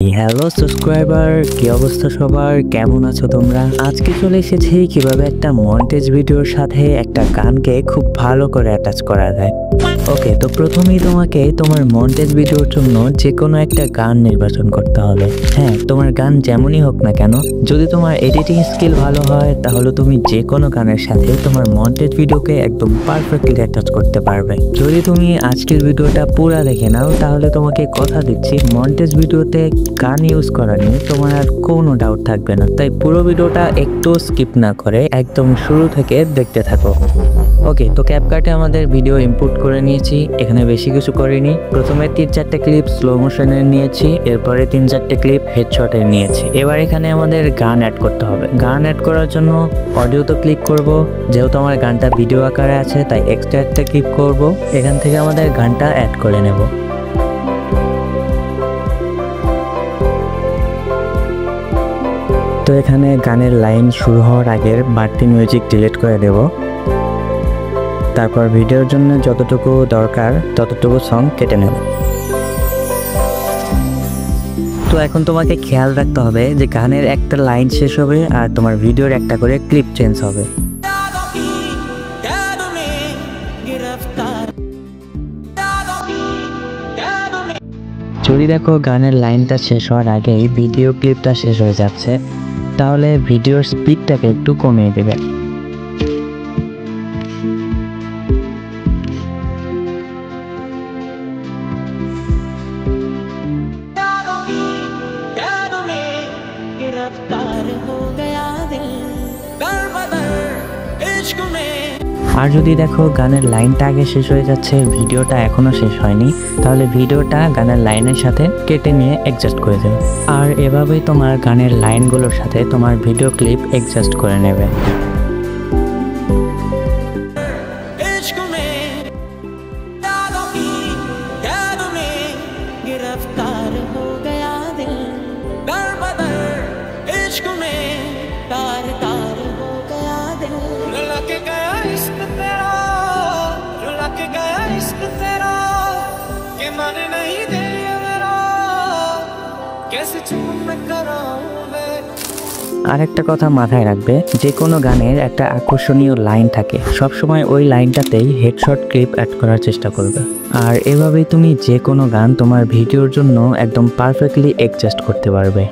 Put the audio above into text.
Hello subscriber, কি অবস্থা সবার? কেমন আছো তোমরা? আজকে চলে এসেছি কিভাবে একটা মন্টেজ ভিডিওর সাথে একটা গানকে খুব ভালো করে অ্যাটাচ করা যায়। ওকে, তো প্রথমেই তোমাকে তোমার মন্টেজ ভিডিওর জন্য যে কোনো একটা গান নির্বাচন করতে হবে। হ্যাঁ, তোমার গান যেমনই হোক না কেন, যদি তোমার এডিটিং স্কিল ভালো হয় তাহলে তুমি যে কোনো গানের সাথে তোমার মন্টেজ ভিডিওকে একদম পারফেক্টলি অ্যাটাচ করতে পারবে। যদি তুমি আজকের ভিডিওটা পুরা দেখে নাও তাহলে তোমাকে কথা দিচ্ছি, মন্টেজ ভিডিওতে গান ইউজ করা নিয়ে তোমার আর কোনো ডাউট থাকবে না। তাই পুরো ভিডিওটা একটু স্কিপ না করে একদম শুরু থেকে দেখতে থাকো। ওকে, তো ক্যাপকাটে আমাদের ভিডিও ইনপুট করে নিয়েছি, এখানে বেশি কিছু করিনি। প্রথমে 3-4টে ক্লিপ স্লো মোশনের নিয়েছি, এরপরে 3-4টে ক্লিপ হেডশটের নিয়েছি। এবার এখানে আমাদের গান অ্যাড করতে হবে। গান অ্যাড করার জন্য অডিও তো ক্লিক করব, যেহেতু আমার গানটা ভিডিও আকারে আছে তাই এক্সট্রা একটা ক্লিক করব। এখান থেকে আমাদের গানটা অ্যাড করে নেব। তো এখানে গানের লাইন শুরু হওয়ার আগের বাড়তি মিউজিক ডিলিট করে দেব। তারপর ভিডিওর জন্য যতটুকু দরকার ততটুকু সং কেটে নেব। তো এখন তোমাকে খেয়াল রাখতে হবে যে গানের একটা লাইন শেষ হবে আর তোমার ভিডিওর একটা করে ক্লিপ চেঞ্জ হবে। যদি দেখো গানের লাইনটা শেষ হওয়ার আগেই ভিডিও ক্লিপটা শেষ হয়ে যাচ্ছে, তাহলে ভিডিওর স্পিডটাকে একটু কমিয়ে দেবে। আর যদি দেখো গানের লাইনটা আগে শেষ হয়ে যাচ্ছে, ভিডিওটা এখনো শেষ হয়নি, তাহলে ভিডিওটা গানের লাইনের সাথে কেটে নিয়ে অ্যাডজাস্ট করে দেবে। আর এভাবেই তোমার গানের লাইনগুলোর সাথে তোমার ভিডিও ক্লিপ অ্যাডজাস্ট করে নেবে। আর একটা কথা মাথায় রাখবে, যে কোনো গানের একটা আকর্ষণীয় লাইন থাকে, সবসময় ওই লাইনটাতেই হেডশট ক্লিপ অ্যাড করার চেষ্টা করবে। আর এভাবেই তুমি যে কোনো গান তোমার ভিডিওর জন্য একদম পারফেক্টলি অ্যাডজাস্ট করতে পারবে।